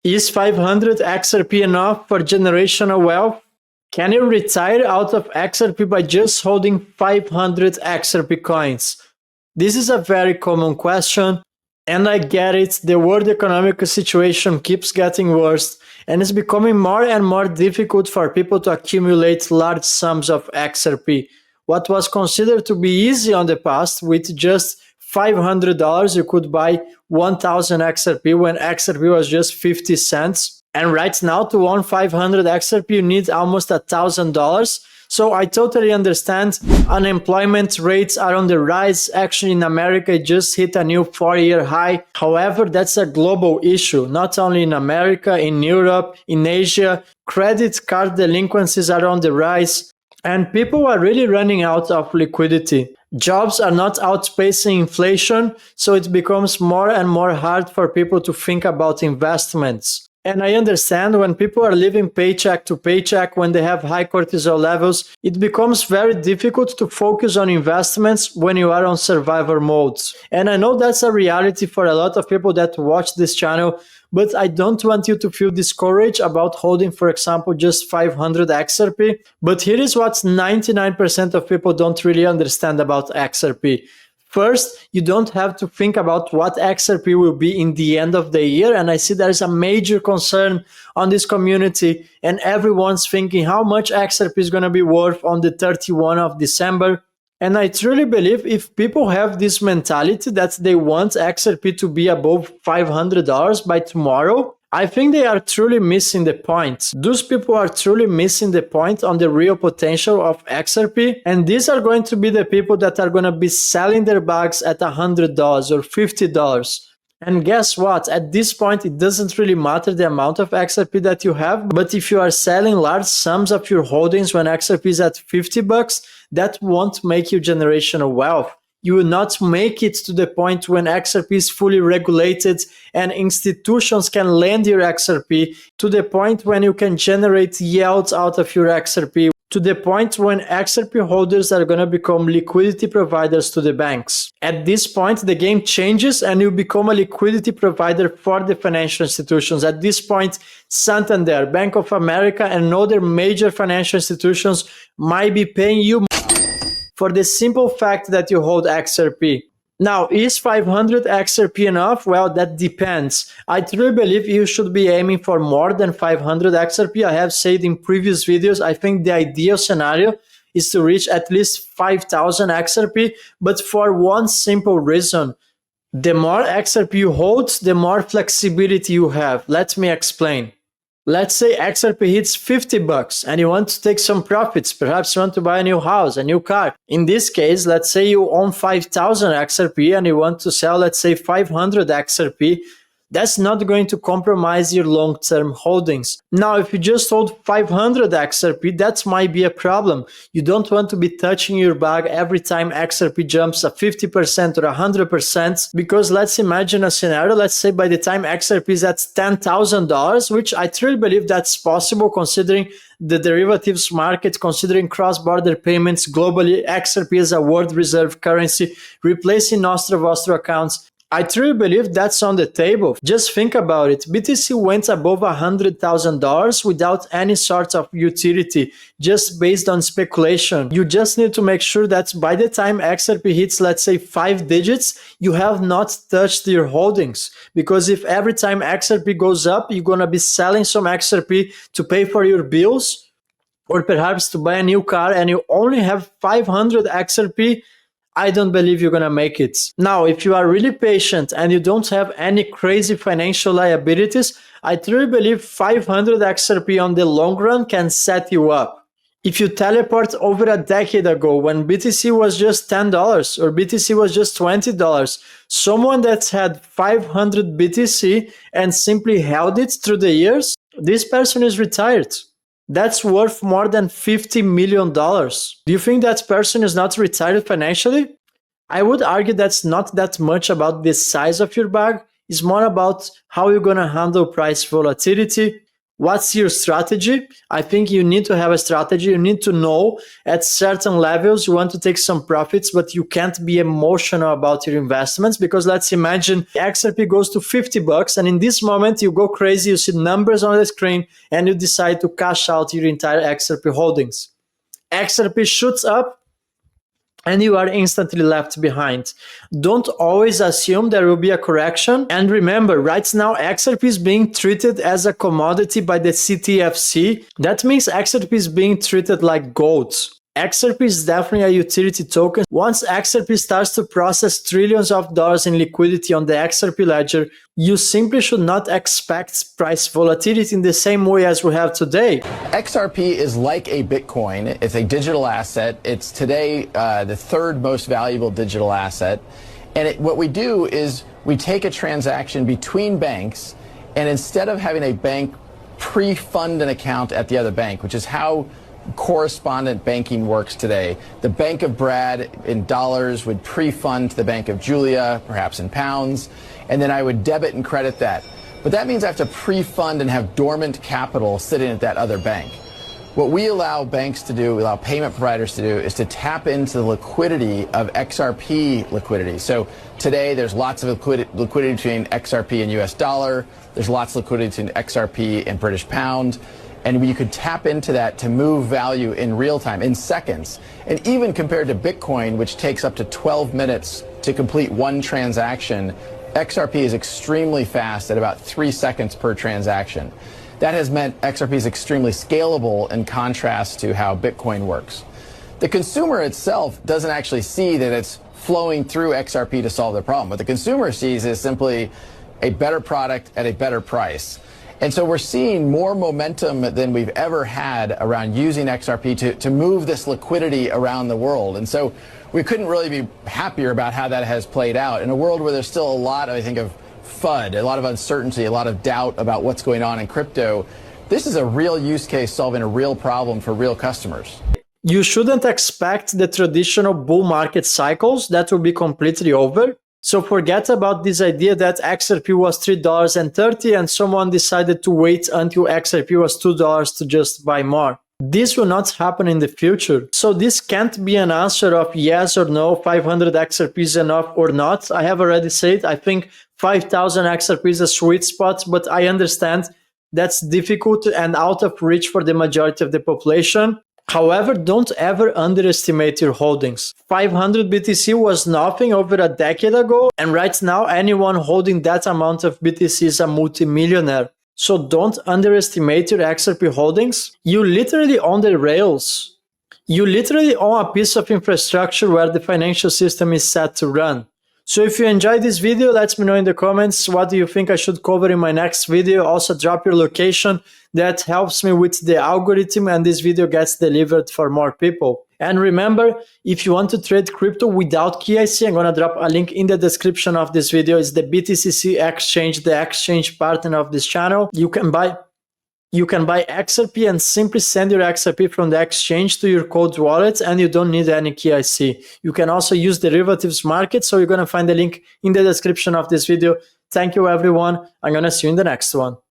Is 500 XRP enough for generational wealth? Can you retire out of XRP by just holding 500 XRP coins? This is a very common question, and I get it. The world economic situation keeps getting worse, and it's becoming more and more difficult for people to accumulate large sums of XRP. What was considered to be easy on the past, with just $500, you could buy 1000 XRP when XRP was just 50 cents. And right now, to own 500 XRP, you need almost $1,000. So I totally understand unemployment rates are on the rise. Actually, in America, it just hit a new 4-year high. However, that's a global issue, not only in America, in Europe, in Asia. Credit card delinquencies are on the rise, and people are really running out of liquidity. Jobs are not outpacing inflation, so it becomes more and more hard for people to think about investments. And I understand when people are living paycheck to paycheck, when they have high cortisol levels, it becomes very difficult to focus on investments when you are on survivor modes. And I know that's a reality for a lot of people that watch this channel, but I don't want you to feel discouraged about holding, for example, just 500 XRP. But here is what 99% of people don't really understand about XRP. First, you don't have to think about what XRP will be in the end of the year. And I see there's a major concern on this community, and everyone's thinking how much XRP is going to be worth on the 31st of December. And I truly believe if people have this mentality that they want XRP to be above $500 by tomorrow, I think they are truly missing the point. Those people are truly missing the point on the real potential of XRP. And these are going to be the people that are going to be selling their bags at $100 or $50. And guess what? At this point, it doesn't really matter the amount of XRP that you have. But if you are selling large sums of your holdings when XRP is at $50, that won't make you generational wealth. You will not make it to the point when XRP is fully regulated and institutions can lend your XRP, to the point when you can generate yields out of your XRP, to the point when XRP holders are going to become liquidity providers to the banks. At this point, the game changes and you become a liquidity provider for the financial institutions. At this point, Santander, Bank of America, and other major financial institutions might be paying you for the simple fact that you hold XRP. Now, is 500 XRP enough? Well, that depends. I truly believe you should be aiming for more than 500 XRP. I have said in previous videos, I think the ideal scenario is to reach at least 5,000 XRP, but for one simple reason. The more XRP you hold, the more flexibility you have. Let me explain. Let's say XRP hits $50 and you want to take some profits. Perhaps you want to buy a new house, a new car. In this case, let's say you own 5,000 XRP and you want to sell, let's say 500 XRP. That's not going to compromise your long-term holdings. Now, if you just hold 500 XRP, that might be a problem. You don't want to be touching your bag every time XRP jumps a 50% or 100%, because let's imagine a scenario. Let's say by the time XRP is at $10,000, which I truly believe that's possible considering the derivatives market, considering cross-border payments globally. XRP is a world reserve currency, replacing Nostro Vostro accounts. I truly believe that's on the table. Just think about it. BTC went above $100,000 without any sort of utility, just based on speculation. You just need to make sure that by the time XRP hits, let's say 5 digits, you have not touched your holdings. Because if every time XRP goes up, you're going to be selling some XRP to pay for your bills, or perhaps to buy a new car, and you only have 500 XRP, I don't believe you're going to make it. Now, if you are really patient and you don't have any crazy financial liabilities, I truly believe 500 XRP on the long run can set you up. If you teleport over a decade ago when BTC was just $10 or BTC was just $20, someone that's had 500 BTC and simply held it through the years, this person is retired. That's worth more than $50 million. Do you think that person is not retired financially? I would argue that's not that much about the size of your bag. It's more about how you're going to handle price volatility, What's your strategy? I think you need to have a strategy. You need to know at certain levels you want to take some profits, but you can't be emotional about your investments, because let's imagine XRP goes to $50 and in this moment you go crazy, you see numbers on the screen and you decide to cash out your entire XRP holdings. XRP shoots up and you are instantly left behind. Don't always assume there will be a correction. And remember, right now, XRP is being treated as a commodity by the CTFC. That means XRP is being treated like gold. XRP is definitely a utility token. Once XRP starts to process trillions of dollars in liquidity on the XRP ledger, you simply should not expect price volatility in the same way as we have today. XRP is like a Bitcoin. It's a digital asset. It's today the third most valuable digital asset. And what we do is we take a transaction between banks, and instead of having a bank pre-fund an account at the other bank, which is how correspondent banking works today. The Bank of Brad in dollars would pre-fund to the Bank of Julia, perhaps in pounds, and then I would debit and credit that. But that means I have to pre-fund and have dormant capital sitting at that other bank. What we allow banks to do, we allow payment providers to do, is to tap into the liquidity of XRP liquidity. So today there's lots of liquidity between XRP and US dollar. There's lots of liquidity between XRP and British pound. And you could tap into that to move value in real time, in seconds. And even compared to Bitcoin, which takes up to 12 minutes to complete one transaction, XRP is extremely fast at about 3 seconds per transaction. That has meant XRP is extremely scalable in contrast to how Bitcoin works. The consumer itself doesn't actually see that it's flowing through XRP to solve the problem. What the consumer sees is simply a better product at a better price. And so we're seeing more momentum than we've ever had around using XRP to move this liquidity around the world. And so we couldn't really be happier about how that has played out in a world where there's still a lot, I think, of FUD, a lot of uncertainty, a lot of doubt about what's going on in crypto. This is a real use case solving a real problem for real customers. You shouldn't expect the traditional bull market cycles. That will be completely over. So forget about this idea that XRP was $3.30 and someone decided to wait until XRP was $2 to just buy more. This will not happen in the future. So this can't be an answer of yes or no, 500 XRP is enough or not. I have already said I think 5,000 XRP is a sweet spot, but I understand that's difficult and out of reach for the majority of the population. However, don't ever underestimate your holdings. 500 BTC was nothing over a decade ago, and right now anyone holding that amount of BTC is a multimillionaire. So don't underestimate your XRP holdings. You literally own the rails. You literally own a piece of infrastructure where the financial system is set to run. So if you enjoyed this video, let me know in the comments what do you think I should cover in my next video. Also drop your location. That helps me with the algorithm and this video gets delivered for more people. And remember, if you want to trade crypto without KYC, I'm going to drop a link in the description of this video. It's the BTCC exchange, the exchange partner of this channel. You can buy XRP and simply send your XRP from the exchange to your cold wallet and you don't need any KYC. You can also use derivatives market, so you're going to find the link in the description of this video. Thank you everyone. I'm going to see you in the next one.